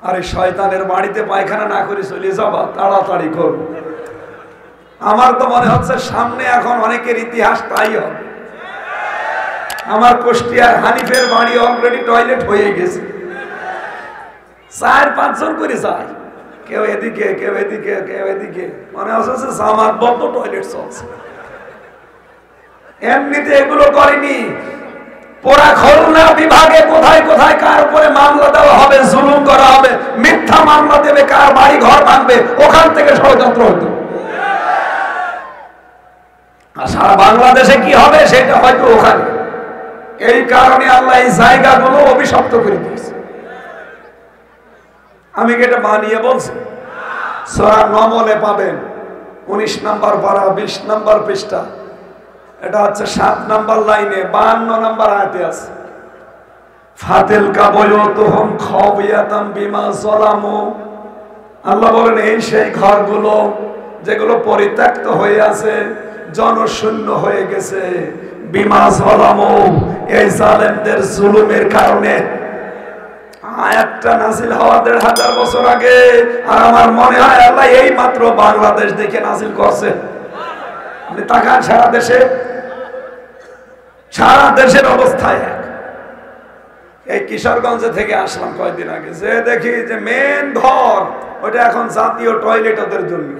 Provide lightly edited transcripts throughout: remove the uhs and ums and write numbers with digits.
আরে শয়তানের বাড়িতে পায়খানা না করে চলে যাবা, তাড়াতাড়ি কর। আমার তো মনে হচ্ছে সামনে এখন অনেকের ইতিহাস তাই হবে। আমার কুষ্টিয়ার হানিফের বাড়ি অলরেডি টয়লেট হয়ে গেছে, 4-5 জন করে যায়, কেউ এদিকে কেউ এদিকে কেউ এদিকে, মনে হচ্ছে জামাত বন্ধ টয়লেট চলছে। এমনিতে এগুলো করেনি, পোড়া খুলনা বিভাগে কোথায় কোথায় কার উপরে মামলা দেওয়া হবে, জুলুম করা হবে, মিথ্যা মামলা দেবে, কার বাড়ি ঘর ভাঙবে, ওখান থেকে ষড়যন্ত্র হতো। আর সারা বাংলাদেশে কি হবে সেটা হয়তো ওখানে। এই কারণে আল্লাহ এই জায়গাগুলো অভিশপ্ত করে দিয়েছে। আমি কি এটা বানিয়ে বলছি? সূরা নমলে পাবেন 19 নম্বর পারা 20 নম্বর পৃষ্ঠা, এটা হচ্ছে 7 নম্বর লাইনে 52 নম্বর আয়াতে আছে। ফাতিল কাবয়তুহুম খাবিয়াতাম বিমা যালামু। আল্লাহ বলেন এই সেই ঘরগুলো যেগুলো পরিত্যক্ত হয়ে আছে, জনশূন্য হয়ে গেছে, বিমা যালামু, এই জালেমদের জুলুমের কারণে। আয়াতটা নাযিল হওয়া 1500 বছর আগে, আর আমার মনে হয় আল্লাহ এই মাত্র বাংলাদেশ দেখে নাযিল করছে। আপনি তাকান সারা দেশের অবস্থায় এক। এই কিশোরগঞ্জ থেকে আসলাম কয়েকদিন আগে, যে দেখি যে মেন ঘর ওটা এখন জাতীয় টয়লেট ওদের জন্য,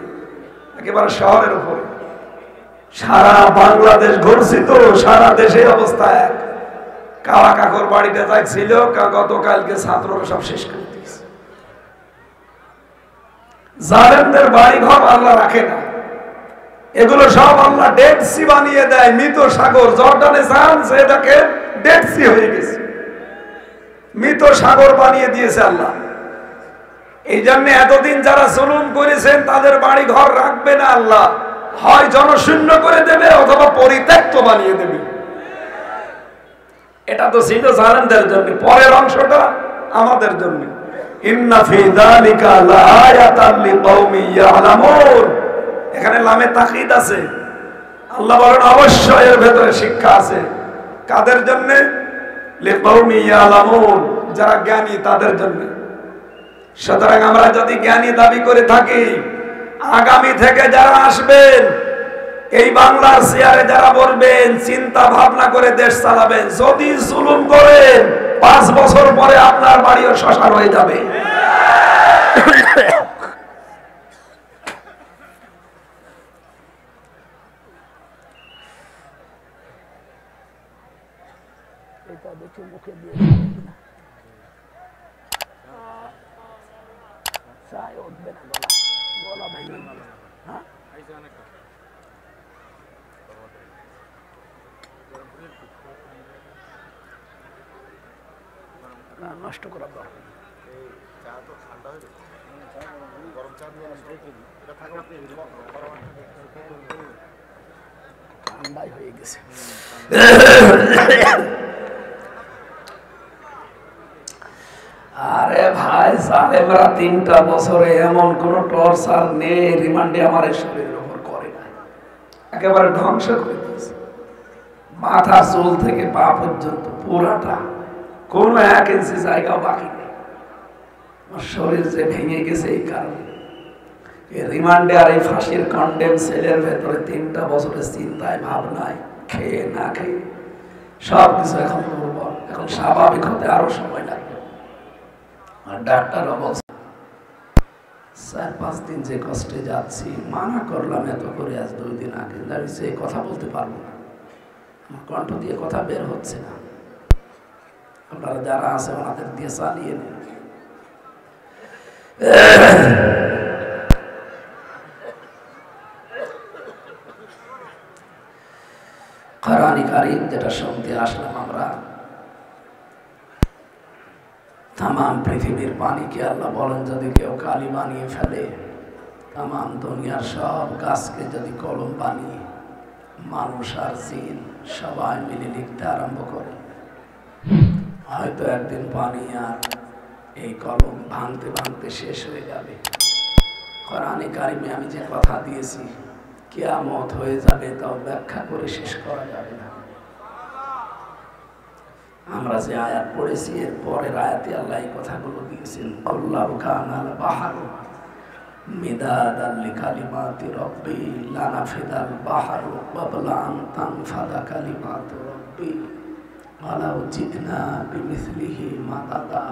একেবারে শহরের উপরে। সারা বাংলাদেশ ঘুরছি তো, সারা দেশের অবস্থা এক। কাওয়া কাকর বাড়িটা যাই ছিল, গতকালকে ছাত্ররা সব শেষ করে দিয়েছে। জালেমদের বাড়ি ঘর আল্লাহ রাখে না, এগুলো সব আল্লাহ ডেড সি বানিয়ে দেয়। মৃত সাগর, জর্ডানে যান সে দেখে ডেড সি হয়ে গেছে, মৃত সাগর বানিয়ে দিয়েছে আল্লাহ। এই জন্য এতদিন যারা জুলুম করেছেন তাদের বাড়ি ঘর রাখবে না আল্লাহ, হয় জনশূন্য করে দেবে অথবা পরিত্যক্ত বানিয়ে দেবে। এটা তো ছিল জালেমদের জন্য, পরের অংশটা আমাদের জন্য। ইন্না ফি যালিকা লাআয়াতান লিকাওমি ইয়ালামুন, এখানে লামে তাকিদ আছে। আল্লাহ বলেন অবশ্যই এর ভেতরে শিক্ষা আছে। কাদের জন্য? লিকাওমি ইয়ালামুন, যারা জ্ঞানী তাদের জন্য। সুতরাং আমরা যদি জ্ঞানী দাবি করে থাকি, আগামী থেকে যারা আসবেন এই বাংলার চেয়ারে যারা বলবেন, চিন্তা ভাবনা করে দেশ চালাবেন। যদি জুলুম করেন 5 বছর পরে আপনার বাড়িও শ্মশান হয়ে যাবে। মুখে দিয়ে উঠবে না, গলা ভেঙে গেল। হ্যাঁ, নষ্ট করা দরকার। ঠান্ডাই হয়ে গেছে। আরে ভাই, জালেমরা 3টা বছরে এমন কোন টর্চার নেই রিমান্ডে আমার শরীরের উপর করে না, একেবারে ধ্বংস করে দিয়েছে। মাথা চুল থেকে পা পর্যন্ত পুরাটা, কোন 1 ইঞ্চি জায়গা বাকি নেই। আমার শরীর যে ভেঙে গেছে এই কারণে। এই রিমান্ডে আর এই ফাঁসির কন্ডেম সেলের ভেতরে 3টা বছরের চিন্তায় ভাবনায়, খেয়ে না খেয়ে সবকিছু এখন দুর্বল। এখন স্বাভাবিক হতে আরো সময় লাগবে। আর ডাক্তাররা বলছে 4-5 দিন যে কষ্টে যাচ্ছি, মানা করলাম এত করে, আজ 2 দিন আগে দাঁড়িয়েছে, কথা বলতে পারবো না, আমার কণ্ঠ দিয়ে কথা বের হচ্ছে না। আপনারা যারা আছে ওনাদের দিয়ে চালিয়ে নেন। কোরআনে কারীম যেটা শুনতে আসলাম আমরা, তামাম পৃথিবীর পানিকে আল্লাহ বলেন যদি কেউ কালি বানিয়ে ফেলে, তামাম দুনিয়ার সব গাছকে যদি কলম বানিয়ে মানুষ আর জিন সবাই মিলে লিখতে আরম্ভ করে, হয়তো একদিন পানি আর এই কলম ভাঙতে ভাঙতে শেষ হয়ে যাবে। কোরআনে কারিমে আমি যে কথা দিয়েছি কিয়ামত হয়ে যাবে, তাও ব্যাখ্যা করে শেষ করা যাবে না। আমরা যে আয়াত পড়েছি এর পরের আয়াতে আল্লাহ এই কথাগুলো দিয়েছেন, আল্লাহু কানাল বাহরু মিদাদাল লিকালিমাতি রাব্বি লানাফিদাল বাহরু ক্বাবলা আন তানফাদা কালিমাতু রাব্বি ওয়ালাউ জি'না বিমিসলিহি মাদাদা।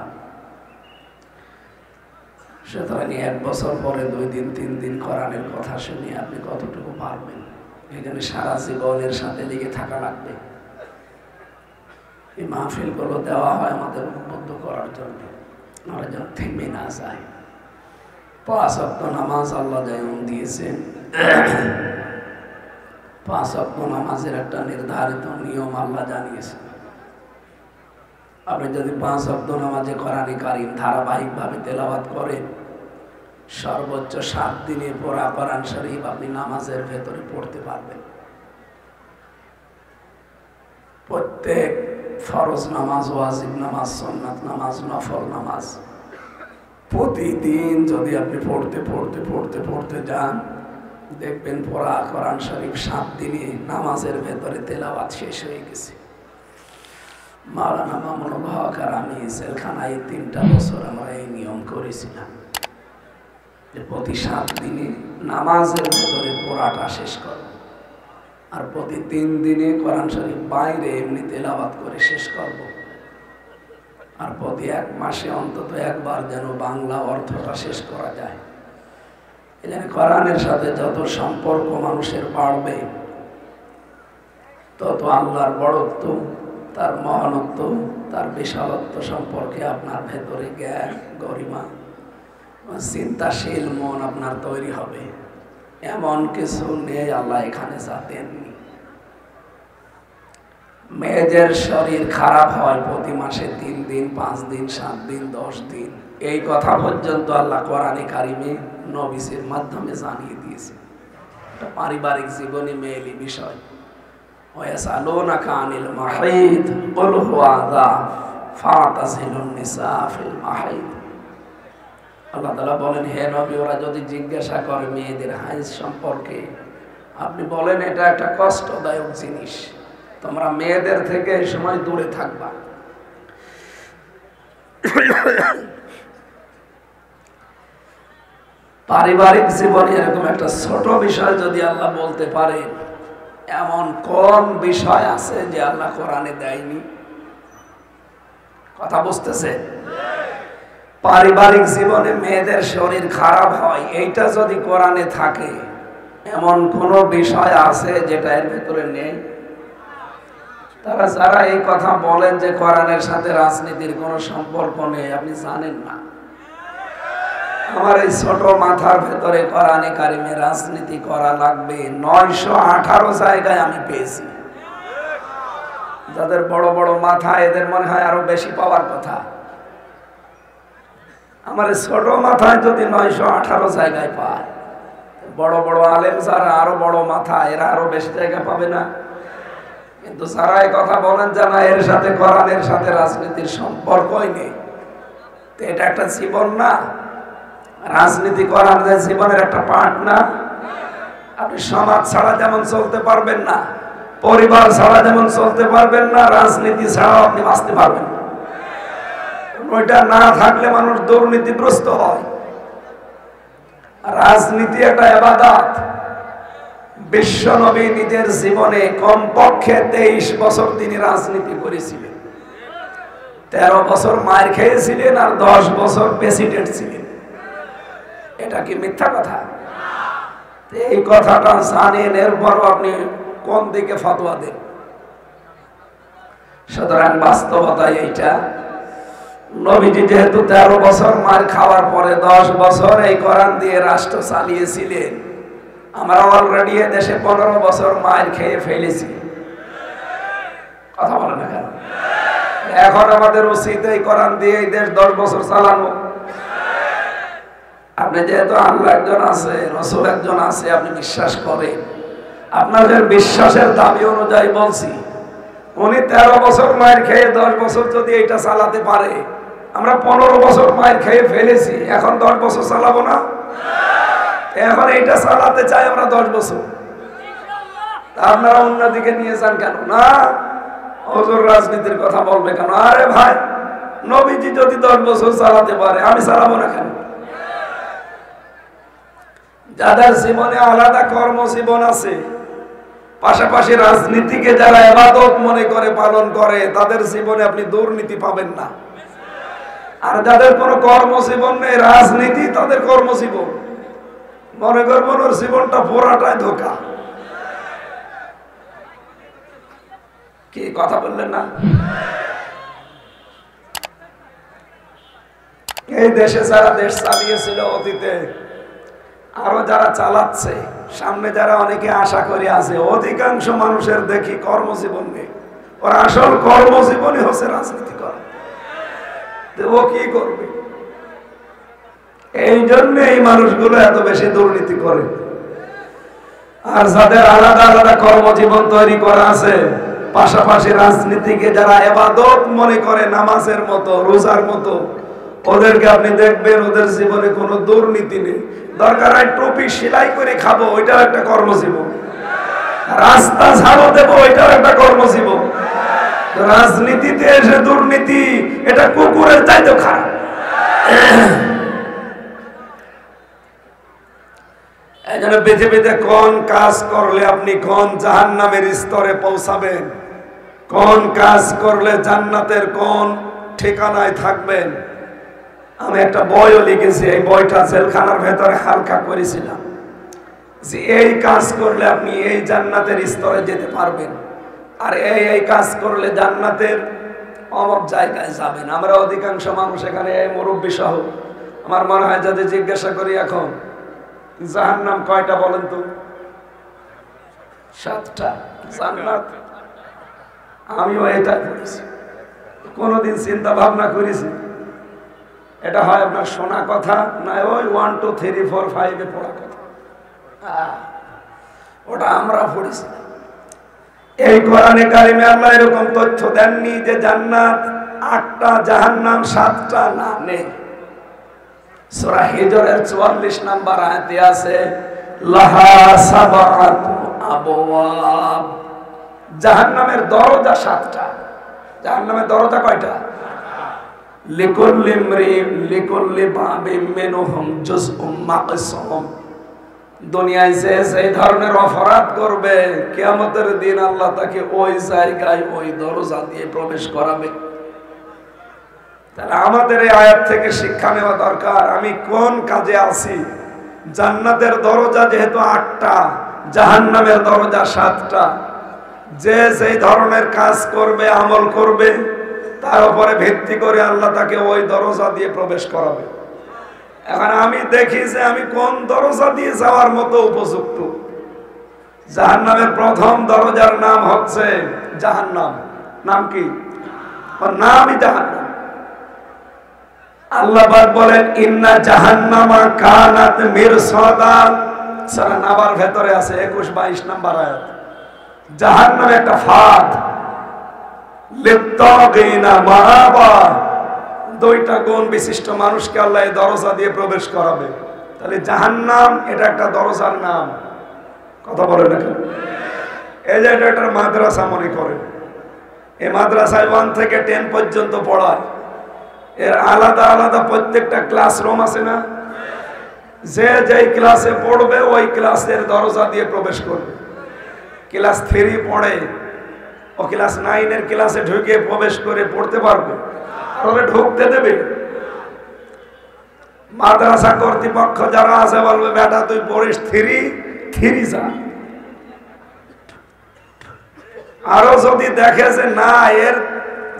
সুতরাং 1 বছর পরে 2 দিন 3 দিন কোরআনের কথা শুনে আপনি কতটুকু পারবেন? এখানে সারা জীবনের সাথে লেগে থাকা লাগবে। এই মাহফিলগুলো দেওয়া হয় আমাদের উদ্বুদ্ধ করার জন্য, আমরা যেন থেমে না যায়। 5 ওয়াক্ত নামাজ আল্লাহ যেমন দিয়েছেন, 5 ওয়াক্ত নামাজের একটা নির্ধারিত নিয়ম আল্লাহ জানিয়েছেন। আপনি যদি 5 ওয়াক্ত নামাজে কোরআন কারীম ধারাবাহিকভাবে তেলাওয়াত করেন, সর্বোচ্চ 7 দিনে পড়া কোরআন শরীফ আপনি নামাজের ভেতরে পড়তে পারবেন। প্রত্যেক ফরজ নামাজ, ওয়াজিব নামাজ, সুন্নাত নামাজ, নফল নামাজ প্রতিদিন যদি আপনি পড়তে যান, দেখবেন পড়া কোরআন শরীফ 7 দিনে নামাজের ভেতরে তেলাওয়াত শেষ হয়ে গেছে। মাওলানা মামুনুল হক আর আমি জেলখানায় 3টা বছর আমরা এই নিয়ম করেছিলাম যে প্রতি 7 দিনে নামাজের ভেতরে পড়াটা শেষ করব, আর প্রতি 3 দিনে কোরআন শরীফ বাইরে এমনি তেলাওয়াত করে শেষ করব, আর প্রতি 1 মাসে অন্তত একবার যেন বাংলা অর্থটা শেষ করা যায়। এই জন্য কোরআনের সাথে যত সম্পর্ক মানুষের বাড়বে, তত আল্লাহর বড়ত্ব, তার মহানত্ব, তার বিশালত্ব সম্পর্কে আপনার ভেতরে জ্ঞান, গরিমা, চিন্তাশীল মন আপনার তৈরি হবে। এমন কিছু নেই আল্লাহ এখানে যা দেননি। মেয়েদের শরীর খারাপ হয় প্রতি মাসে 3 দিন, 5 দিন, 7 দিন, 10 দিন, এই কথা পর্যন্ত আল্লাহ কোরআনে কারিমে নবীর মাধ্যমে জানিয়ে দিয়েছে। এটা পারিবারিক জীবনে মেয়েলি বিষয়। ওয়াসালুনাকা আনিল মাহিদ কুল হুয়া আযা ফাতাজিলুন নিসা ফিল মাহিদ। আল্লাহ তাআলা বলেন, হে নবী, ওরা যদি জিজ্ঞাসা করে মেয়েদের হাইজ সম্পর্কে, আপনি বলেন এটা একটা কষ্টদায়ক জিনিস, তোমরা মেয়েদের থেকে এই সময় দূরে থাকবা। পারিবারিক জীবনে এরকম একটা ছোট বিষয় যদি আল্লাহ বলতে পারেন, এমন কোন বিষয় আছে যে আল্লাহ কোরআনে দেয়নি? কথা বুঝতেছে? পারিবারিক জীবনে মেয়েদের শরীর খারাপ হয়, এইটা যদি কোরআনে থাকে, এমন কোন বিষয় আছে যেটা এর ভেতরে নেই? তারা যারা এই কথা বলেন যে কোরআনের সাথে রাজনীতির কোনো সম্পর্ক নেই, আপনি জানেন না। আমার এই ছোট মাথার ভেতরে কোরআনে কারিমে রাজনীতি করা লাগবে 918 জায়গায় আমি পেয়েছি। যাদের বড় বড় মাথা, এদের মনে হয় আরো বেশি পাওয়ার কথা। আমার ছোট মাথায় যদি 918 জায়গায় পায়, বড় বড় আলেম যারা আরো বড় মাথা, এরা আরো বেশি জায়গা পাবে না? কিন্তু যারা এই কথা বলেন যে না, এর সাথে কোরআনের সাথে রাজনীতির সম্পর্কই নেই, তো এটা একটা জীবন না? রাজনীতি করার যে জীবনের একটা পার্ট না? আপনি সমাজ ছাড়া যেমন চলতে পারবেন না, পরিবার ছাড়া যেমন চলতে পারবেন না, রাজনীতি ছাড়াও আপনি বাঁচতে পারবেন না। ওইটা না থাকলে মানুষ দুর্নীতিগ্রস্ত হয়। রাজনীতি একটা ইবাদত। বিশ্বনবী নিজের জীবনে কমপক্ষে 23 বছর তিনি রাজনীতি করেছিলেন। 13 বছর মায়ের খেয়েছিলেন আর 10 বছর প্রেসিডেন্ট ছিলেন। এটা কি মিথ্যা কথা? এই কথাটা জানেন, এরপরও আপনি কোন দিকে ফতোয়া দেন? সুতরাং বাস্তবতা এইটা, নবীজি যেহেতু 13 বছর মার খাওয়ার পরে 10 বছর এই কোরআন দিয়ে রাষ্ট্র চালিয়েছিলেন, আমরা অলরেডি দেশে 15 বছর মায়ের খেয়ে ফেলেছি। কথা বলে না কেন? এখন আমাদের উচিত এই কোরআন দিয়ে এই দেশ 10 বছর চালানো। আপনি যেহেতু আল্লাহ একজন আছে, রাসূল একজন আছে, আপনি বিশ্বাস করেন, আপনাদের বিশ্বাসের দাবি অনুযায়ী বলছি, উনি 13 বছর মায়ের খেয়ে 10 বছর যদি এটা চালাতে পারে, আমরা 15 বছর মায়ের খেয়ে ফেলেছি, এখন 10 বছর চালাবো না? এখন এইটা চালাতে চাই আমরা 10 বছর। আপনারা অন্যদিকে নিয়ে যান কেন? না, হুজুর রাজনীতির কথা বলবে কেন? আরে ভাই, নবীজি যদি 10 বছর চালাতে পারে, আমি চালাবো না কেন? যাদের জীবনে আলাদা কর্মজীবন আছে, পাশাপাশি রাজনীতিকে যারা ইবাদত মনে করে পালন করে, তাদের জীবনে আপনি দুর্নীতি পাবেন না। আর যাদের কোনো কর্মজীবন নেই, রাজনীতি তাদের কর্মজীবন, মনে করবেন ওর জীবনটা পুরাটাই ধোঁকা। কি কথা বললেন না? এই দেশে যারা দেশ চালিয়েছিল অতীতে, আরো যারা চালাচ্ছে, সামনে যারা অনেকে আশা করে আছে, অধিকাংশ মানুষের দেখি কর্মজীবন নেই। ওর আসল কর্মজীবনই হচ্ছে রাজনীতি করা। ও কি করবে? এই জন্য এই মানুষগুলো এত বেশি দুর্নীতি করে। আর যাদের আলাদা আলাদা কর্মজীবন তৈরি করা আছে, পাশাপাশি রাজনীতিকে যারা ইবাদত মনে করে, নামাজের মতো, রোজার মতো, ওদেরকে আপনি দেখবেন ওদের জীবনে কোনো দুর্নীতি নেই। দরকার হয় টুপি সেলাই করে খাবো, ওইটাও একটা কর্মজীবন। রাস্তা ঝাড়ু দেবো, ওইটাও একটা কর্মজীবন। রাজনীতিতে এসে দুর্নীতি, এটা কুকুরের চাইতেও খারাপ। এই জন্য পৃথিবীতে কোন কাজ করলে আপনি কোন জাহান্নামের স্তরে পৌঁছাবেন, কোন কাজ করলে জান্নাতের কোন ঠিকানায় থাকবেন, আমি একটা বইও লিখেছি। এই বইটা জেলখানার ভেতরে হালকা করেছিলাম যে এই কাজ করলে আপনি এই জান্নাতের স্তরে যেতে পারবেন, আর এই কাজ করলে জান্নাতের অমুক জায়গায় যাবেন। আমরা অধিকাংশ মানুষ এখানে, মুরব্বী সহ, আমার মনে হয় যদি জিজ্ঞাসা করি এখন জাহান্নাম কয়টা বলেন তো? 7টা। জান্নাত আমিও এটাই বলেছি, কোনদিন চিন্তা ভাবনা করেছি এটা হয় আপনার শোনা কথা, না ওই 1 2 3 4 5 পড়া কথা, ওটা আমরা পড়েছি। এই কোরআনে কারিমে আল্লাহ এরকম তথ্য দেননি যে জান্নাত 8টা, জাহান্নাম 7টা, না, নেই। সূরা হিজরের 44 নম্বর আয়াতে আছে লাহা সাবআতু আবওয়াব, জাহান্নামের দরজা 7টা। জাহান্নামের দরজা কয়টা? লিকুল্লি ইমরিন লিকুল্লি বাবিন মিনহুম জুজউম মাকসুম। দুনিয়ায় যে এই ধরনের অপরাধ করবে, কিয়ামতের দিন আল্লাহ তাকে ওই জায়গায় ওই দরজা দিয়ে প্রবেশ করাবে। তাহলে আমাদের এই আয়াত থেকে শিক্ষা নেওয়া দরকার, আমি কোন কাজে আছি। জান্নাতের দরজা যেহেতু 8টা, জাহান্নামের দরজা 7টা। যে যেই ধরনের কাজ করবে, আমল করবে, তার উপরে ভিত্তি করে আল্লাহ তাকে ওই দরজা দিয়ে প্রবেশ করাবে। এখন আমি দেখি যে আমি কোন দরজা দিয়ে যাওয়ার মতো উপযুক্ত। জাহান্নামের প্রথম দরজার নাম হচ্ছে জাহান্নাম। নাম কি? নামই জাহান্নাম। আল্লাহ পাক বলেন ইন্না জাহান্নামা কানাত মিরসাদা, সূরা নাবার ভেতরে আছে 21-22 নম্বর আয়াত। জাহান্নাম একটা ফাঁদ, লিত্তাগিনা মাআবা, 2টা গুণ বিশিষ্ট মানুষকে আল্লাহ এই দরজা দিয়ে প্রবেশ করাবে। তাহলে জাহান্নাম এটা একটা দরজার নাম। কথা বলে না কেন? এই যে এটা একটা মাদ্রাসা মনে করে, এই মাদ্রাসায় 1 থেকে 10 পর্যন্ত পড়ায়। এর আলাদা আলাদা প্রত্যেকটা ক্লাসরুম আছে না? যে যেই ক্লাসে পড়বে ওই ক্লাসের দরজা দিয়ে প্রবেশ করবে। ক্লাস 3 পড়ে, ও ক্লাস 9 এর ক্লাসে ঢুকে প্রবেশ করে পড়তে পারবে? তবে ঢুকতে দেবে? মাদ্রাসা কর্তৃপক্ষ যারা আছে বলবে বেটা তুই পড়িস 3 যা। আরো যদি দেখে যে না, এর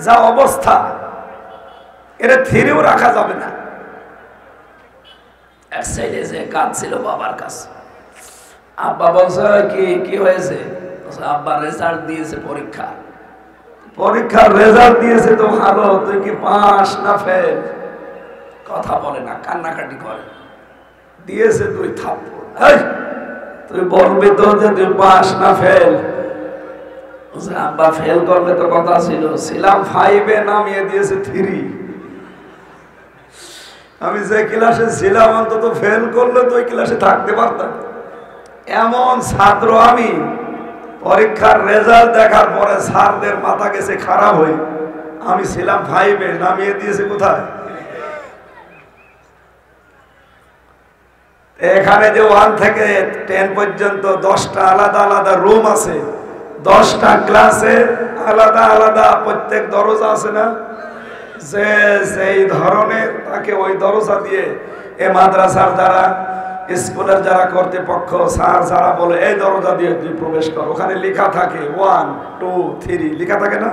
যা অবস্থা, এর 3ও রাখা যাবে না। এক সাইডে যে কাজ ছিল বাবার কাছে, আব্বা বলছে কি হয়েছে? আব্বা রেজাল্ট দিয়েছে পরীক্ষার রেজাল্ট দিয়েছে তো ভালো, তুই কি পাস না ফেল? কথা বলে না, কান্নাকাটি করে। দিয়েছে 2 থাপ্পড়। তুই বলবি তো যে তুই পাস না ফেল? আব্বা ফেল করলে তো কথা ছিলাম 5-এ, নামিয়ে দিয়েছে 3। আমি যে ক্লাসে ছিলাম অন্তত ফেল করলে তো ওই ক্লাসে থাকতে পারতাম। এমন ছাত্র আমি পরীক্ষার রেজাল্ট দেখার পরে স্যারদের মাথা গেছে খারাপ হয়ে, আমি ছিলাম 5-এ, নামিয়ে দিয়েছে কোথায়? এখানে যে 1 থেকে 10 পর্যন্ত 10টা আলাদা আলাদা রুম আছে, 10টা ক্লাসে আলাদা আলাদা প্রত্যেক দরজা আছে না? যে সেই ধরনের তাকে ওই দরজা দিয়ে এ মাদ্রাসার যারা স্কুলের যারা কর্তৃপক্ষ স্যার যারা বলে এই দরজা দিয়ে তুই প্রবেশ কর, ওখানে লেখা থাকে 1 2 3 লেখা থাকে না?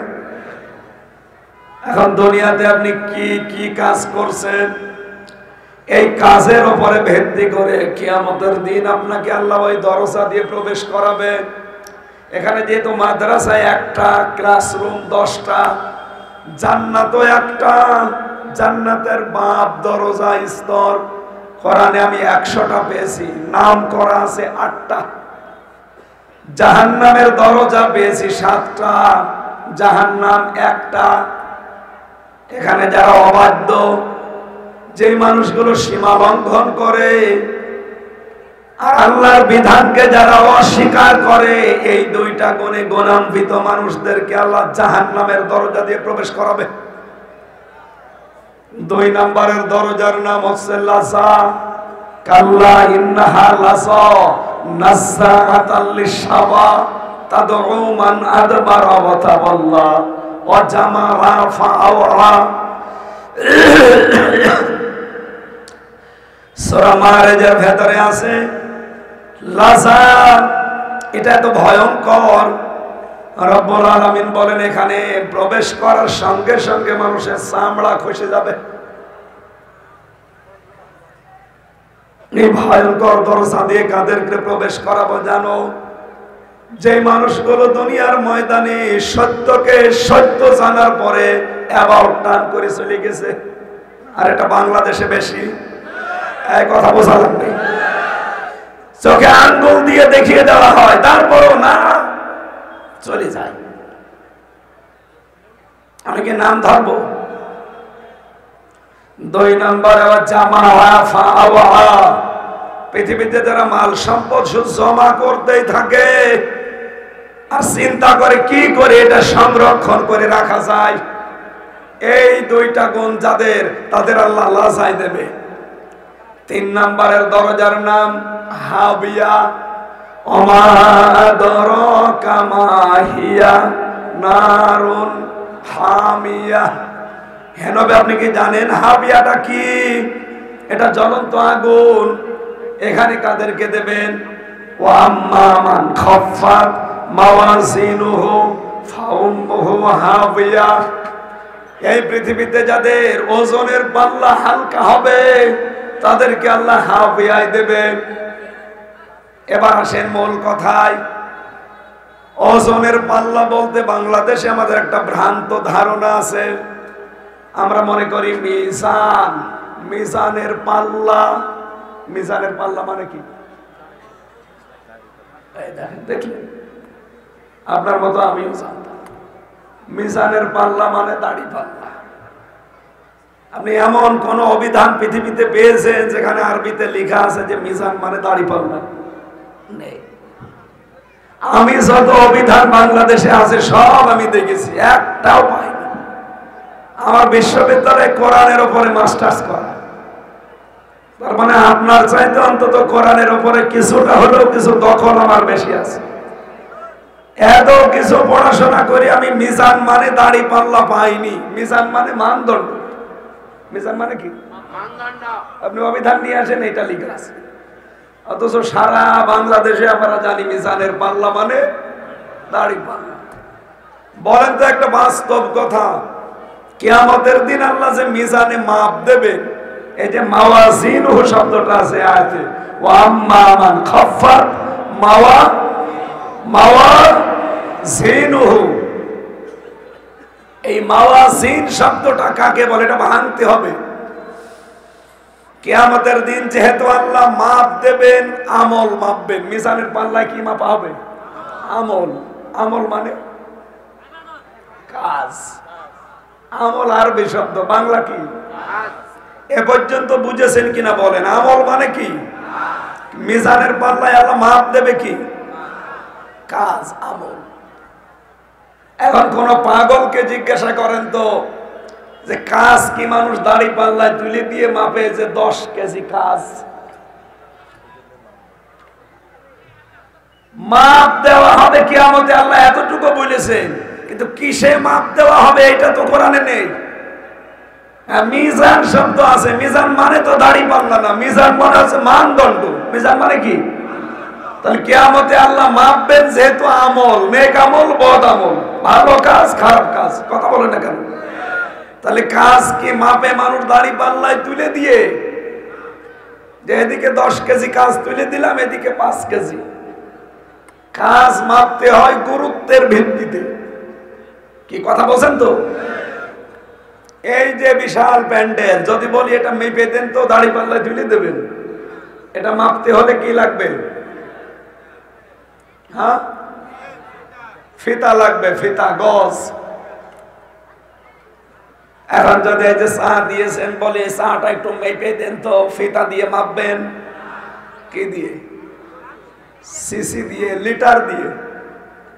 এখন দুনিয়াতে আপনি কি কি কাজ করছেন, এই কাজের উপরে ভিত্তি করে কিয়ামতের দিন আপনাকে আল্লাহ ওই দরজা দিয়ে প্রবেশ করাবে। এখানে যেহেতু মাদ্রাসায় একটা ক্লাসরুম 10টা, জান্নাতও একটা, জান্নাতের বাপ দরজা স্তর কোরআনে আমি 100টা পেয়েছি, নাম করা আছে 8টা। জাহান্নামের দরজা পেয়েছি 7টা, জাহান্নাম 1টা। এখানে যারা অবাধ্য, যে মানুষগুলো সীমা লঙ্ঘন করে আর আল্লাহর বিধানকে যারা অস্বীকার করে, এই 2টা গুণে গুণান্বিত মানুষদেরকে আল্লাহ জাহান্নামের দরজা দিয়ে প্রবেশ করাবে। 2 নম্বরের দরজার নাম হচ্ছে লাসা, কাল্লা ইন্নাহা লাসা নাসাআতাল লিশাওয়া তাদউ মান আদবারা ওয়া তাওয়াল্লা ওয়া জামাআ ফাআওয়া। সূরা মাআরিজের ভেতরে আছে লাসা, এটা তো ভয়ঙ্কর। রব্বুল আলামিন বলেন এখানে প্রবেশ করার সঙ্গে সঙ্গে মানুষের চামড়া খসে যাবে। এই ভয়ঙ্কর দরজা দিয়ে কাদেরকে প্রবেশ করাবো জানো? যে মানুষগুলো দুনিয়ার ময়দানে সত্যকে সত্য জানার পরে অ্যাবাউট টার্ন করে চলে গেছে। আর এটা বাংলাদেশে বেশি, এই কথা বোঝা লাগবে। চোখে আঙ্গুল দিয়ে দেখিয়ে দেওয়া হয়, তারপরও না, চলে যায়। অনেকে নাম ধরবো। 2 নম্বরে পৃথিবীতে যারা মাল সম্পদ জমা করতেই থাকে আর চিন্তা করে কি করে এটা সংরক্ষণ করে রাখা যায়, এই 2টা গুণ যাদের, তাদের আল্লাহ লাজাই দেবে। 3 নম্বরের দরজার নাম হাবিয়া, ওমা আদরাকা মা হিয়া নারুন হামিয়া। হে নবী, আপনি কি জানেন হাবিয়াটা কি? এটা জ্বলন্ত আগুন। এখানে কাদেরকে দেবেন? ওয়া আম্মা মান খাফফাত মাওয়াজিনুহু ফাউম্মুহু হাবিয়া। এই পৃথিবীতে যাদের ওজনের পাল্লা হালকা হবে তাদেরকে আল্লাহ হাবিয়ায় দেবে। এবার আসেন মূল কথায়। ওজনের পাল্লা বলতে বাংলাদেশে আমাদের একটা ভ্রান্ত ধারণা আছে, আমরা মনে করি মিজান, মিজানের পাল্লা। মিজানের পাল্লা মানে কি? দেখলেন, আপনার মতো আমিও জানতাম। মিজানের পাল্লা মানে দাড়ি পাল্লা। আপনি এমন কোন অভিধান পৃথিবীতে পেয়েছেন যেখানে আরবিতে লেখা আছে যে মিজান মানে দাড়ি পাল্লা? নেই। আমি যত অভিধান বাংলাদেশে আছে সব আমি দেখেছি, একটাও পাইনি। আমার বিশ্ববিদ্যালয়ে কোরআনের উপরে মাস্টার্স করা, তার মানে আপনার চাইতে অন্তত কোরআনের উপরে কিছুটা হলেও কিছু দখল আমার বেশি আছে। এত কিছু পড়াশোনা করি আমি মিজান মানে দাড়ি পাল্লা পাইনি। মিজান মানে মানদণ্ড। মিজান মানে কি? আপনি অভিধান নিয়ে আসেন, এটা লেখা আছে। অথচ সারা বাংলাদেশে আমরা জানি মিজানের পাল্লা মানে দাড়ি পাল্লা। বলেন তো একটা বাস্তব কথা, কিয়ামতের দিন আল্লাহ যে মিজানে মাপ দেবে, এই যে মাওয়াজিনহু শব্দটা আছে আয়াতে, ওয়া আম্মা মান খাফফাত মাওয়াজিনহু, এই মাওয়াজিন শব্দটা কাকে বলে? এটা ভাঙতে হবে। কিয়ামতের দিন যেহেতু আল্লাহ মাপ দেবেন, আমল মাপবেন। মিজানের পাল্লায় কি মাপা হবে? আমল। আমল মানে কাজ। আমল আরবি শব্দ, বাংলা কি? এ পর্যন্ত বুঝেছেন কিনা বলেন? আমল মানে কি? মিজানের পাল্লায় আল্লাহ মাপ দেবে কি? কাজ আমল। এখন কোন পাগলকে জিজ্ঞাসা করেন তো যে কাজ কি মানুষ দাড়ি পাল্লায় তুলে দিয়ে মাপে যে 10 কেজি কাজ? মাপ দেওয়া হবে কিয়ামতে, আল্লাহ এতটুকু বলেছেন, কিন্তু কিসে মাপ দেওয়া হবে এটা তো কোরআনে নেই। মিজান শব্দ আছে, মিজান মানে তো দাড়ি পাল্লা না, মিজান মানে হচ্ছে মানদণ্ড। মিজান মানে কি? তাহলে কিয়ামতে আল্লাহ মাপবেন যেহেতু আমল, নেক আমল বদ আমল, ভালো কাজ খারাপ কাজ, কথা বলে না কেন? তাহলে কাজ কি মাপে মানুষ দাড়ি পাল্লায় তুলে দিয়ে যে এদিকে 10 কেজি কাজ তুলে দিলাম, এদিকে 5 কেজি? কাজ মাপতে হয় গুরুত্বের ভিত্তিতে। কি কথা বলছেন তো? এই যে বিশাল প্যান্ডেল, যদি বলি এটা মেপে দেন তো দাড়ি পাল্লায় তুলে দেবেন, এটা মাপতে হলে কি লাগবে? হ্যাঁ, ফিতা লাগবে, ফিতা, গজ। এখন যদি এই যে চা দিয়েছেন, বলে চাটা একটু মেপে দেন তো, ফিতা দিয়ে মাপবেন কি দিয়ে? সিসি দিয়ে, লিটার দিয়ে।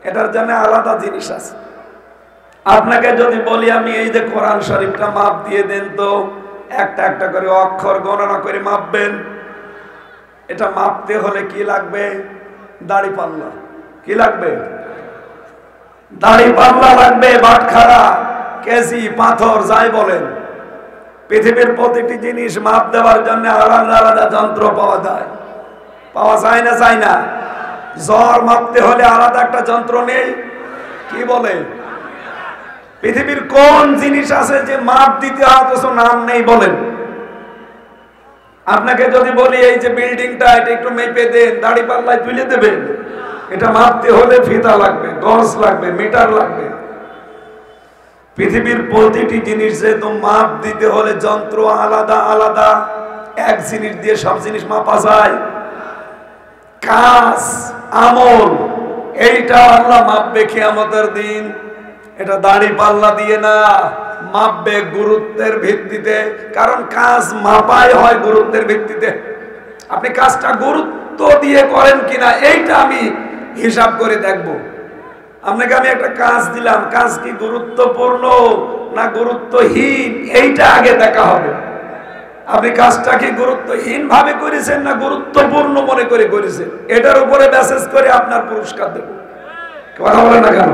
এটার জন্য আলাদা জিনিস আছে। আপনাকে যদি বলি আমি এই যে কোরআন শরীফটা মাপ দিয়ে দেন তো, একটা একটা করে অক্ষর গণনা করে মাপবেন, এটা মাপতে হলে কি লাগবে? দাড়ি পাল্লা। কি লাগবে? দাড়ি পাল্লা লাগবে, বাটখারা, কেজি, পাথর, যাই বলেন। পৃথিবীর প্রতিটি জিনিস মাপ দেওয়ার জন্য আলাদা আলাদা যন্ত্র পাওয়া যায়। পাওয়া যায় না? যায় না? জ্বর মাপতে হলে আলাদা একটা যন্ত্র নেই? কি বলে? পৃথিবীর কোন জিনিস আছে যে মাপ দিতে হয় অথচ নাম নেই? বলেন। আপনাকে যদি বলি এই যে বিল্ডিংটা, এটা একটু মেপে দেন, দাড়ি পাল্লায় তুলে দেবেন, এটা মাপতে হলে ফিতা লাগবে, গজ লাগবে, মিটার লাগবে। পৃথিবীর প্রতিটি জিনিস যেহেতু মাপ দিতে হলে যন্ত্র আলাদা আলাদা, এক জিনিস দিয়ে সব জিনিস মাপা যায়? কাজ, আমল, এইটা আল্লাহ মাপবে কিয়ামতের দিন। এটা দাড়ি পাল্লা দিয়ে না, মাপবে গুরুত্বের ভিত্তিতে। কারণ কাজ মাপাই হয় গুরুত্বের ভিত্তিতে। আপনি কাজটা গুরুত্ব দিয়ে করেন কিনা এইটা আমি হিসাব করে দেখব। আপনাকে আমি একটা কাজ দিলাম, কাজ কি গুরুত্বপূর্ণ না গুরুত্বহীন, এইটা আগে দেখা হবে। আপনি কাজটা কি গুরুত্বহীন ভাবে করেছেন না গুরুত্বপূর্ণ মনে করে করেছেন, এটার উপরে মেসেজ করে আপনার পুরস্কার দেব। কথা বলে না কেন?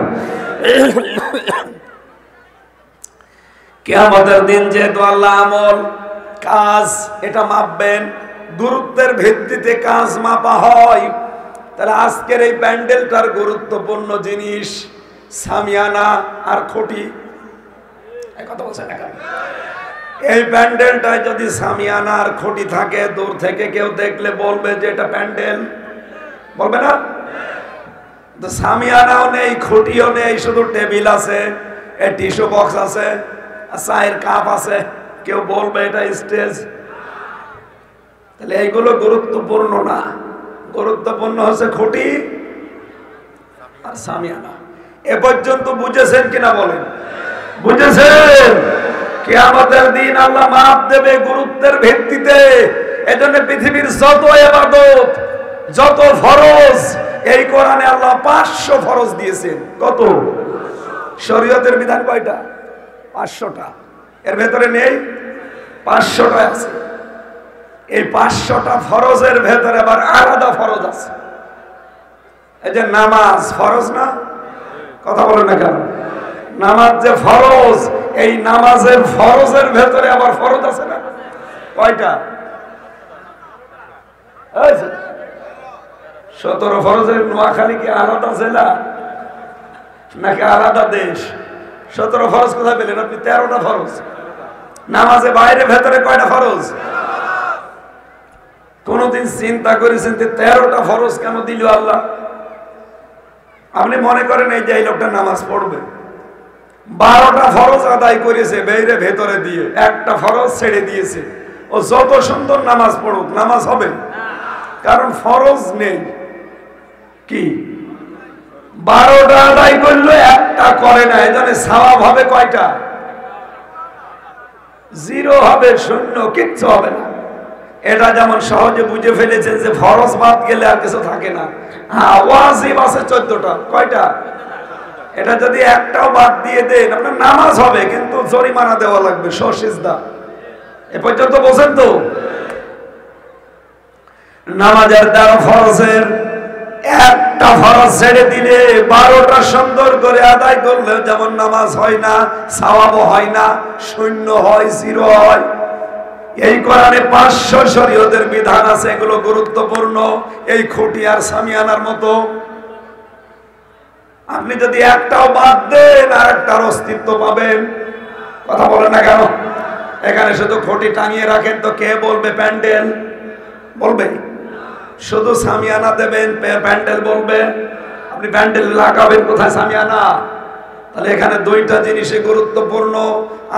কিয়ামতের দিন যেহেতু আল্লাহ আমল, কাজ, এটা মাপবেন, গুরুত্বের ভিত্তিতে কাজ মাপা হয়। তাহলে আজকের এই প্যান্ডেলটার গুরুত্বপূর্ণ জিনিস সামিয়ানা আর খুঁটি। এই কথা বলছেন না কেন? এই প্যান্ডেলটায় যদি সামিয়ানা আর খুঁটি থাকে, দূর থেকে কেউ দেখলে বলবে যে এটা প্যান্ডেল, বলবে না? তো সামিয়ানাও নেই, খুঁটিও নেই, শুধু টেবিল আছে, টিস্যু বক্স আছে, চায়ের কাপ আছে, কেউ বলবে এটা স্টেজ? তাহলে এইগুলো গুরুত্বপূর্ণ না। গুরুত্বপূর্ণ হচ্ছে খুঁটি আর সামিয়ানা। এ পর্যন্ত বুঝেছেন কিনা বলেন? বুঝেছেন? কিয়ামতের দিন আল্লাহ মাপ দেবে গুরুত্বের ভিত্তিতে। এজন্য পৃথিবীর যত ইবাদত, যত ফরজ, এই কোরআনে আল্লাহ 500 ফরজ দিয়েছেন। কত? শরীয়তের বিধান কয়টা? 500টা। এর ভেতরে নেই? 500টা আছে। এই 500টা ফরজের ভেতরে আবার আলাদা ফরজ আছে। এই যে নামাজ ফরজ না? কথা বলেন না কেন? নামাজ যে ফরজ, এই নামাজের ফরজের ভেতরে আবার ফরজ আছে না? কয়টা? 17 ফরজের। নোয়াখালী কি আলাদা জেলা নাকি আলাদা দেশ? 17 ফরজ কোথায় পেলেন আপনি? 13টা ফরজ। নামাজে বাইরে ভেতরে কয়টা ফরজ? কোনদিন চিন্তা করেছেন যে 13টা ফরজ কেন দিল আল্লাহ? আপনি মনে করেন এই যে এই লোকটা নামাজ পড়বে, 12টা ফরজ আদায় করেছে বাইরে ভেতরে দিয়ে, একটা ফরজ ছেড়ে দিয়েছে। ও যত সুন্দর নামাজ পড়ুক, নামাজ হবে? কারণ ফরজ নেই। কি 12টা আদায় করলো, একটা করে না, এজন্য সওয়াব হবে কয়টা? 0 হবে, 0, কিচ্ছু হবে না। এটা যেমন সহজে বুঝে ফেলেছেন যে ফরজ বাদ গেলে আর কিছু থাকে না। হ্যাঁ, ওয়াজিব আছে 14টা। কয়টা? এটা যদি একটাও বাদ দিয়ে দেন আপনার নামাজ হবে, কিন্তু জরিমানা দেওয়া লাগবে, সসিজদা। এ পর্যন্ত বোঝেন তো? নামাজের 13 ফরজের একটা ফরজ ছেড়ে দিলে 12টা সুন্দর করে আদায় করলে যেমন নামাজ হয় না, সওয়াবও হয় না, শূন্য হয়, জিরো হয়। এই কোরআনে 500 শরীয়তের বিধান আছে, এগুলো গুরুত্বপূর্ণ। এই খুঁটি আর সামিয়ানার মতো আপনি যদি একটাও বাদ দেন আর একটার অস্তিত্ব পাবেন। কথা বলেন না কেন? এখানে শুধু খুঁটি টাঙিয়ে রাখেন তো কে বলবে প্যান্ডেল? বলবে? শুধু সামিয়ানা দেবেন, প্যান্ডেল বলবে? আপনি প্যান্ডেল লাগাবেন কোথায়? সামিয়ানা। তাহলে এখানে দুইটা জিনিসই গুরুত্বপূর্ণ।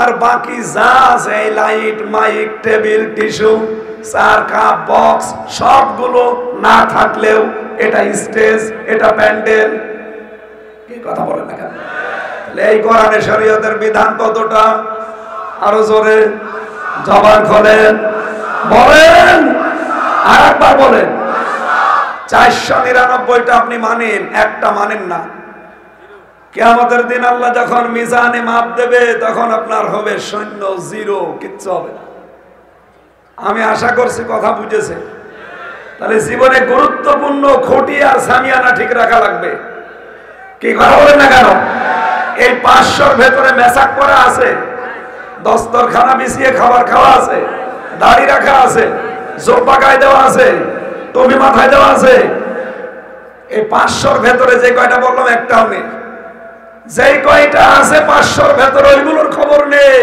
আর বাকি যা আছে, এই লাইট, মাইক, টেবিল, টিস্যু, চার কাপ, বক্স, সবগুলো না থাকলেও এটা স্টেজ, এটা প্যান্ডেল। কি কথা বলেন না কেন? তাহলে এই কোরআনে শরীয়তের বিধান কতটা? আরো জোরে জবান খোলেন, বলেন, আর একবার বলেন। 499টা আপনি মানেন, একটা মানেন না। কিয়ামতের দিন আল্লাহ যখন মিজানে মাপ দেবে তখন আপনার হবে শূন্য, জিরো, কিচ্ছু হবে না। আমি আশা করছি কথা বুঝেছে। তাহলে জীবনে গুরুত্বপূর্ণ খুঁটি আর সামিয়ানা ঠিক রাখা লাগবে। কি কথা বলেন না কেন? এই 500র ভেতরে মেসাক করা আছে, দস্তরখানা বিছিয়ে খাবার খাওয়া আছে, দাড়ি রাখা আছে, জোব্বা গায়ে দেওয়া আছে, টুপি মাথায় দেওয়া আছে। এই 500র ভেতরে যে কয়টা বললাম একটাও নেই। যেই কয়টা আছে 500র ভেতরে ওইগুলোর খবর নেই।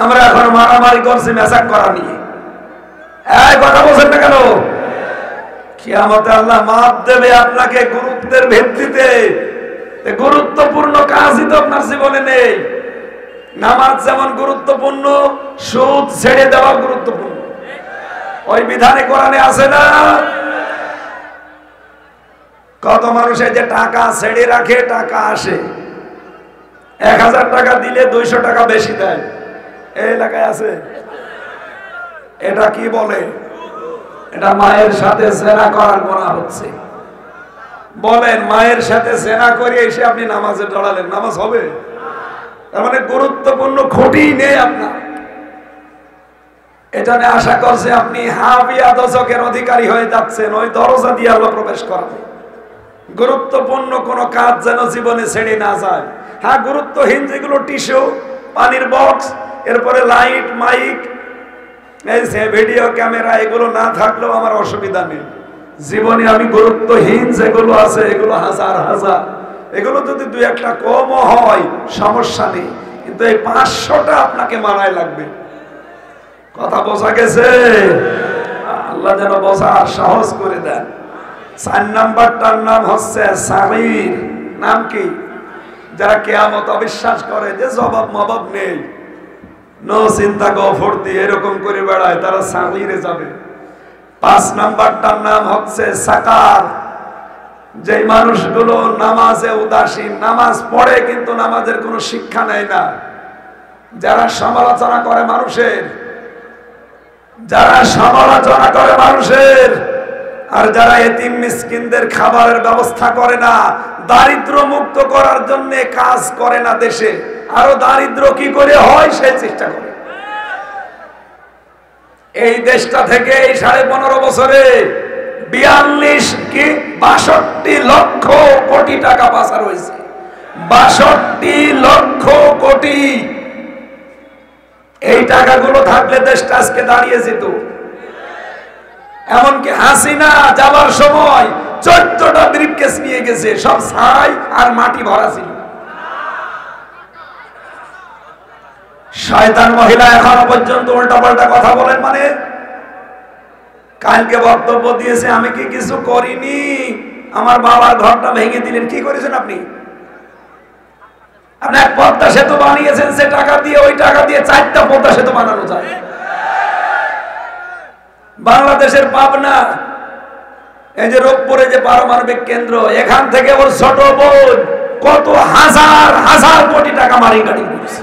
আমরা এখন মারামারি করছি মেসাক করা নিয়ে। এই কথা বলছেন না কেন? কিয়ামতে আল্লাহ মাপ দেবে আপনাকে গুরুত্বের ভিত্তিতে। গুরুত্বপূর্ণ কাজই তো আপনার জীবনে নেই। নামাজ যেমন গুরুত্বপূর্ণ, সুদ ছেড়ে দেওয়া গুরুত্বপূর্ণ। ওই বিধানে কোরআনে আছে না? কত মানুষে যে টাকা ছেড়ে রাখে, টাকা আসে, 1000 টাকা দিলে 200 টাকা বেশি দেয়। এই এলাকায় আছে। এটা কি বলে? এটা মায়ের সাথে জেনা করার গুনাহ হচ্ছে। বলেন, মায়ের সাথে জেনা করে এসে আপনি নামাজে দাঁড়ালেন, নামাজ হবে? তার মানে গুরুত্বপূর্ণ খুঁটি নেই আপনার। এজন্য আশা করছে আপনি হাবিয়া দশকের অধিকারী হয়ে যাচ্ছেন, ওই দরজা দিয়ে আল্লাহ প্রবেশ করাবে। গুরুত্বপূর্ণ কোন কাজ যেন জীবনে ছেড়ে না যায়। হ্যাঁ, গুরুত্বহীন যেগুলো টিস্যু, পানির বক্স, এরপরে লাইট, মাইক, এই যে ভিডিও ক্যামেরা, এগুলো না থাকলেও আমার অসুবিধা নেই। জীবনে আমি গুরুত্বহীন যেগুলো আছে এগুলো হাজার হাজার, এগুলো যদি 2-1টা কমও হয় সমস্যা নেই, কিন্তু এই 500টা আপনাকে মানায় লাগবে। কথা বোঝা গেছে? আল্লাহ যেন বোঝার সাহস করে দেন। 4 নাম্বারটার নাম হচ্ছে সাগীর। নাম কি? যারা কিয়ামত অবিশ্বাস করে, যে জবাব মবাব নেই, নো চিন্তা গফর দিয়ে এরকম করে বেড়ায়, তারা সাগীরে যাবে। 5 নাম্বারটার নাম হচ্ছে সাকার। যে মানুষগুলো নামাজে উদাসীন, নামাজ পড়ে কিন্তু নামাজের কোনো শিক্ষা নেয় না, যারা সমালোচনা করে মানুষের, যারা সমালোচনা করে মানুষের, আর যারা এতিম মিসকিনদের খাবারের ব্যবস্থা করে না, দারিদ্র মুক্ত করার জন্য কাজ করে না দেশে, আরো দারিদ্র কি করে হয় সেই চেষ্টা করে। এই দেশটা থেকে এই 15.5 বছরে 62 লক্ষ কোটি টাকা পাচার হয়েছে। 62 লক্ষ কোটি। এই টাকাগুলো থাকলে দেশটা আজকে দাঁড়িয়ে যেত। এমনকি হাসিনা যাবার সময় 14টা ব্রিফকেস নিয়ে গেছে, সব ছাই আর মাটি ভরা ছিল। শয়তান মহিলা এখনো পর্যন্ত উল্টাপাল্টা কথা বলেন। মানে কালকে বক্তব্য দিয়েছে, আমি কি কিছু করিনি, আমার বাবার ঘরটা ভেঙে দিলেন। কি করেছেন আপনি? আপনি এক পদ্মা সেতু বানিয়েছেন, সে টাকা দিয়ে, ওই টাকা দিয়ে 4টা পদ্মা সেতু বানানো যায়। বাংলাদেশের পাবনা, এই যে রূপপুরে যে পারমাণবিক কেন্দ্র, এখান থেকে ওর ছোট বোন কত হাজার হাজার কোটি টাকা মারি গাড়ি করেছে।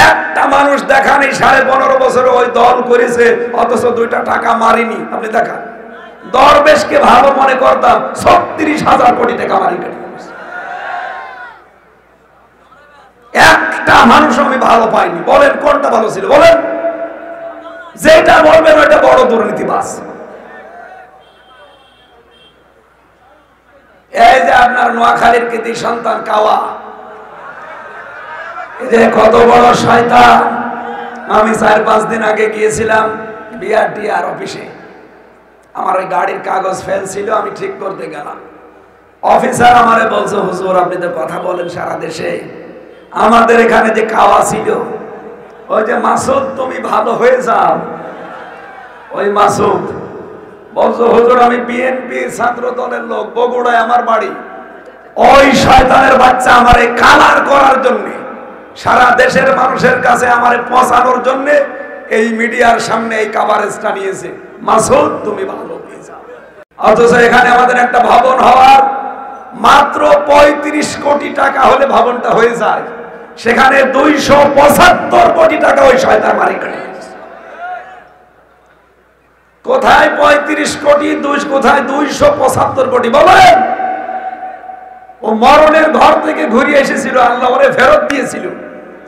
1 একটা মানুষ দেখানি 15.5 বছরে ওই দল করেছে, অথচ 2টা টাকা মারিনি। আপনি দেখান। দরবেশকে ভালো মনে করতাম, 36,000 কোটি টাকা মারি কাটি। একটা মানুষ আমি ভালো পাইনি। বলেন কোনটা ভালো ছিল? বলেন। যেটা বলবেন ওইটা বড় দুর্নীতিবাজ। এই যে আপনার নোয়াখালীর কৃতি সন্তান কাওয়া, এই যে কত বড় শয়তান। আমি 4-5 দিন আগে গিয়েছিলাম বিআরটিআর অফিসে। আমার ওই গাড়ির কাগজ ফেল ছিল, আমি ঠিক করতে গেলাম। অফিসার আমারে বলছে, হুজুর আপনি তো কথা বলেন সারা দেশে, আমাদের এখানে যে কাওয়া ছিল, ওই যে মাসুদ, তুমি ভালো হয়ে যাও। ওই মাসুদ বলছো, হুজুর আমি বিএনপি ছাত্র দলের লোক, বগুড়ায় আমার বাড়ি। ওই শয়তানের বাচ্চা আমারে কালার করার জন্য, সারা দেশের মানুষের কাছে আমারে পৌঁছানোর জন্য এই মিডিয়ার সামনে এই কভারেজটা নিয়েছে। মাসুদ তুমি ভালো হয়ে যাও। অথচ এখানে আমাদের একটা ভবন হওয়ার মাত্র 35 কোটি টাকা হলে ভবনটা হয়ে যায়, সেখানে 275 কোটি টাকা ওই শয়তান মারি করে। কোথায় 35 কোটি, কোথায় 275 কোটি? বলেন। ও মরণের ঘর থেকে ঘুরে এসেছিল, আল্লাহ ওরে ফেরত দিয়েছিল।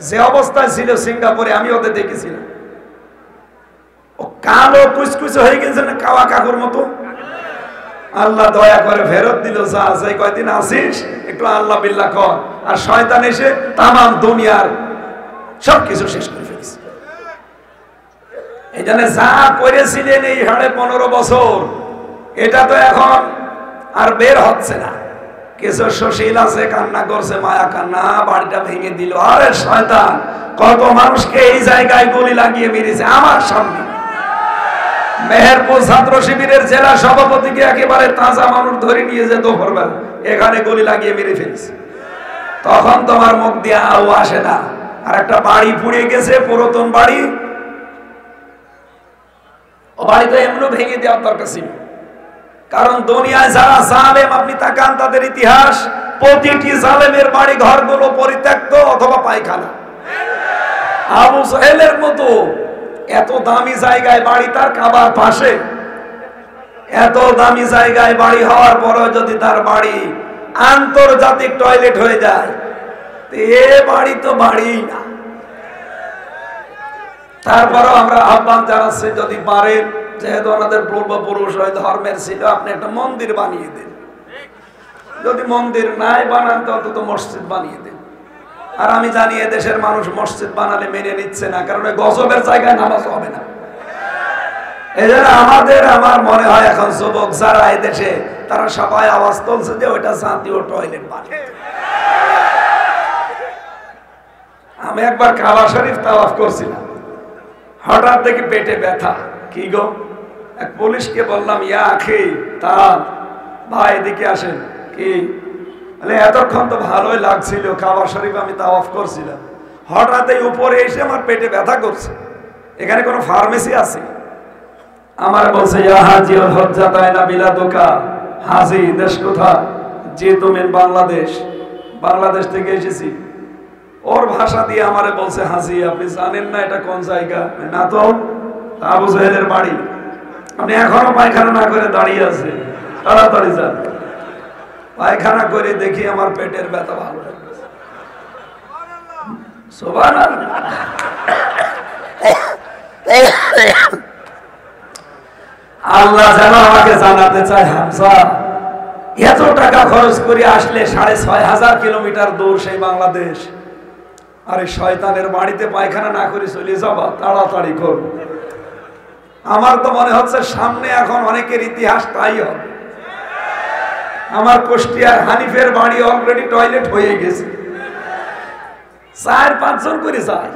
যে অবস্থায় ছিল সিঙ্গাপুরে, আমি ওদের দেখেছিলাম। ও কালো কুচকুচে হয়ে গেছে না, কাওয়া কাকুর মতো। আল্লাহ দয়া করে ফেরত দিল। যা যে কয়দিন আসিস একটু আল্লাহ বিল্লাহ কর। আর শয়তান এসে তামাম দুনিয়ার সবকিছু শেষ করে ফেলেছে। এই জন্য যা করেছিলেন এই 15.5 বছর, এটা তো এখন আর বের হচ্ছে না। কিছু সুশীল আছে, কান্না করছে, মায়া কান্না, বাড়িটা ভেঙে দিল। আরে শয়তান, কত মানুষকে এই জায়গায় গুলি লাগিয়ে মেরেছে আমার সামনে। মেহেরপুর ছাত্র শিবিরের জেলা সভাপতিকে একেবারে তাজা মানুষ ধরে নিয়ে যেত দুপুরবেলা, এখানে গুলি লাগিয়ে মেরে ফেলছে। তখন তোমার মুখ দিয়ে আও আসে না। আর একটা বাড়ি পুড়ে গেছে, পুরাতন বাড়ি, ও বাড়িতে এমনি ভেঙে দেওয়ার দরকার ছিল। কারণ দুনিয়ায় যারা জালেম, আপনি তাকান তাদের ইতিহাস, প্রতিটি জালেমের বাড়ি ঘরগুলো পরিত্যক্ত অথবা পায়খানা। আবু সাহেলের মতো এত দামি জায়গায় বাড়ি, তার কাবার পাশে, এত দামি জায়গায় বাড়ি হওয়ার পরেও যদি তার বাড়ি আন্তর্জাতিক টয়লেট হয়ে যায়, এ বাড়ি তো বাড়ি না। তারপরেও আমরা আহ্বান জানাচ্ছি, যদি পারেন, যেহেতু আমাদের পূর্বপুরুষ ওই ধর্মের ছিল, আপনি একটা মন্দির বানিয়ে দেন। যদি মন্দির নাই বানান তো অন্তত মসজিদ বানিয়ে দেন। আর আমি জানি দেশের মানুষ মসজিদ বানালে মেনে নিচ্ছে না, কারণ গজবের জায়গায় নামাজ হবে না। এই জন্য আমার মনে হয় এখন যুবক যারা এই দেশে, তারা সবাই আওয়াজ তুলছে যে ওইটা জাতীয় টয়লেট বানিয়ে। আমি একবার কাবা শরীফ তাওয়াফ করছিলাম, হঠাৎ দেখি পেটে ব্যথা। কি গো? এক পুলিশকে বললাম, ইয়া আখি তা ভাই এদিকে আসেন। কি? মানে এতক্ষণ তো ভালোই লাগছিল, কাবা শরীফ আমি তাওয়াফ করছিলাম, হঠাৎ এই উপরে এসে আমার পেটে ব্যথা করছে। এখানে কোনো ফার্মেসি আছে? আমার বলছে, ইয়া হাজি ওল হজ্জাতায়না বিলাদুকা। হাজি দেশ কোথায়? যে তুমি বাংলাদেশ। বাংলাদেশ থেকে এসেছি। ওর ভাষা দিয়ে আমারে বলছে, হাজি আপনি জানেন না এটা কোন জায়গা? না তো। আবু জাহেলের বাড়ি। আপনি এখনো পায়খানা না করে দাঁড়িয়ে আছে, তাড়াতাড়ি যান। পায়খানা করে দেখি আমার পেটের ব্যথা ভালো হয়ে গেছে। সুবহানাল্লাহ। আল্লাহ যেন আমাকে জানাতে চায়, হামজা এত টাকা খরচ করে আসলে 6,500 কিলোমিটার দূর সেই বাংলাদেশ, আরে শয়তানের বাড়িতে পায়খানা না করে চলে যাবা, তাড়াতাড়ি করো। আমার তো মনে হচ্ছে সামনে এখন অনেকের ইতিহাস তাই হবে। আমার কুষ্টিয়ার হানিফের বাড়ি অলরেডি টয়লেট হয়ে গেছে, 4-5 জন করে যায়,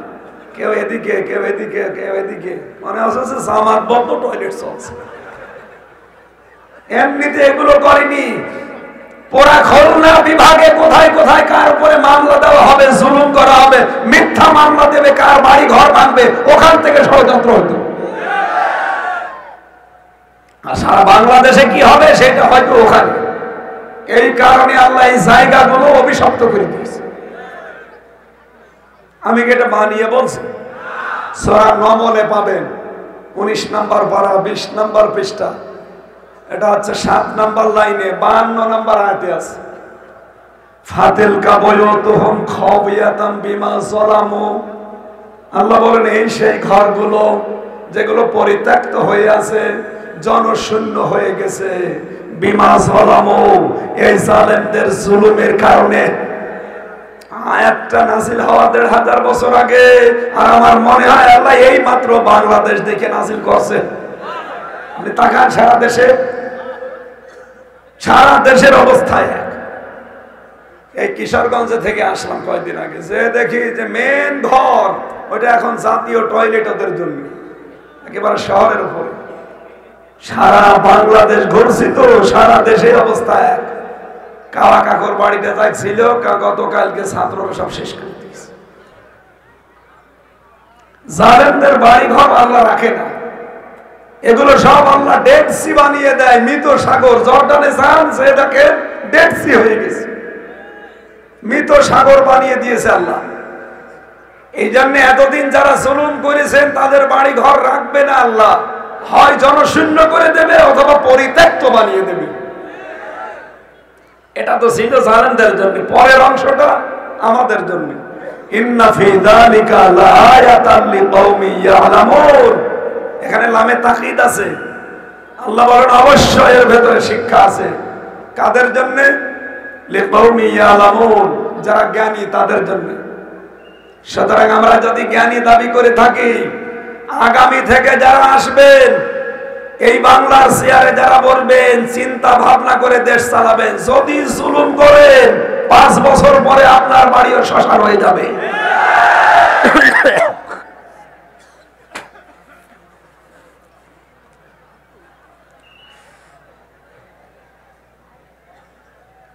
কেউ এদিকে কেউ এদিকে কেউ এদিকে, মনে হচ্ছে জামাত বন্ধ টয়লেট চলছে। এমনিতে এগুলো করেনি। পোড়া খুলনা বিভাগে কোথায় কোথায় কার উপরে মামলা দেওয়া হবে, জুলুম করা হবে, মিথ্যা মামলা দেবে, কার বাড়ি ঘর ভাঙবে, ওখান থেকে ষড়যন্ত্র হতো। আর সারা বাংলাদেশে কি হবে সেটা হয়তো ওখানে। এই কারণে আল্লাহ এই জায়গাগুলো অভিশপ্ত করে দিয়েছে। আমি কি এটা বানিয়ে বলছি? সূরা নমলে পাবেন 19 নম্বর পারা 20 নম্বর পৃষ্ঠা। এটা হচ্ছে 7 নম্বর লাইনে 52 নম্বর আয়াতে আছে। ফাতিল কাবয়তুহুম খাবিয়াতাম বিমা যালামু। আল্লাহ বলেন এই সেই ঘরগুলো যেগুলো পরিত্যক্ত হয়ে আছে, জনশূন্য হয়ে গেছে, বিমা যালামু, এই জালেমদের জুলুমের কারণে। আয়াতটা নাজিল হওয়া 1500 বছর আগে, আর আমার মনে হয় আল্লাহ এই মাত্র বাংলাদেশ দেখে নাজিল করছে। আপনি তাকান সারা দেশের অবস্থায় এক। এই কিশোরগঞ্জ থেকে আসলাম কয়েকদিন আগে, যে দেখি যে মেন ঘর ওইটা এখন জাতীয় টয়লেট ওদের জন্য, একেবারে শহরের উপরে। সারা বাংলাদেশ ঘুরছি তো, সারা দেশের অবস্থা এক। কালা কাকর বাড়িতে যাই ছিল, গতকালকে ছাত্ররা সব শেষ করে দিয়েছে। জালেমদের বাড়ি ঘর আল্লাহ রাখে না, এগুলো সব আল্লাহ ডেড সি বানিয়ে দেয়। মৃত সাগর, জর্ডানে যান সেটাকে ডেড সি হয়ে গেছে, মৃত সাগর বানিয়ে দিয়েছে আল্লাহ। এই জন্য এতদিন যারা জুলুম করেছেন তাদের বাড়ি ঘর রাখবে না আল্লাহ, হয় জনশূন্য করে দেবে অথবা পরিত্যক্ত বানিয়ে দেবে। এটা তো ছিল জালেমদের জন্য, পরের অংশটা আমাদের জন্য। ইন্না ফি যালিকা লাআয়াতান লিকাওমি ইয়ালামুন। এখানে লামে তাকিদ আছে। আল্লাহ বলেন অবশ্যই এর ভেতরে শিক্ষা আছে। কাদের জন্য? লিকাওমি ইয়ালামুন, যারা জ্ঞানী তাদের জন্য। সুতরাং আমরা যদি জ্ঞানী দাবি করে থাকি, আগামী থেকে যারা আসবেন, এই বাংলার চেয়ারে যারা বলবেন, চিন্তা ভাবনা করে দেশ চালাবেন। যদি জুলুম করেন 5 বছর পরে আপনার বাড়িও শ্মশান হয়ে যাবে।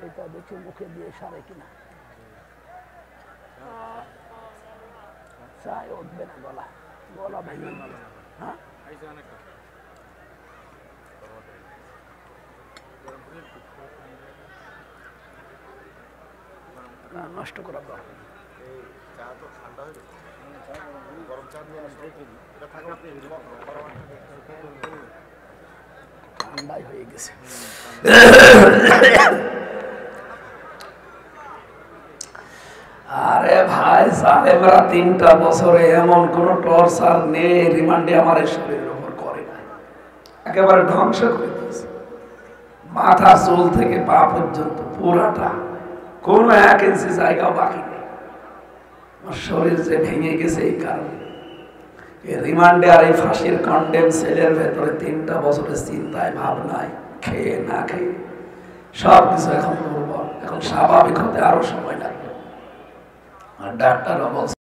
এটা দেখে মুখে দিয়ে সারে কিনা, চায় উঠবে না, গলা ভেঙে গেল। হ্যাঁ, নষ্ট করা ঠান্ডাই হয়ে গেছে। আরে ভাই, জালেমরা 3টা বছরে এমন কোন টর্চার নেই রিমান্ডে আমার শরীরের উপর করে না, একেবারে ধ্বংস করে দিয়েছে। মাথা চুল থেকে পা পর্যন্ত পুরাটা, কোন 1 ইঞ্চি জায়গা বাকি নেই। আমার শরীর যে ভেঙে গেছে এই কারণে। এই রিমান্ডে আর এই ফাঁসির কন্ডেম সেলের ভেতরে 3টা বছরের চিন্তায় ভাবনায়, খেয়ে না খেয়ে সবকিছু এখন দুর্বল। এখন স্বাভাবিক হতে আরো সময় লাগবে। আর ডাক্তার বলছে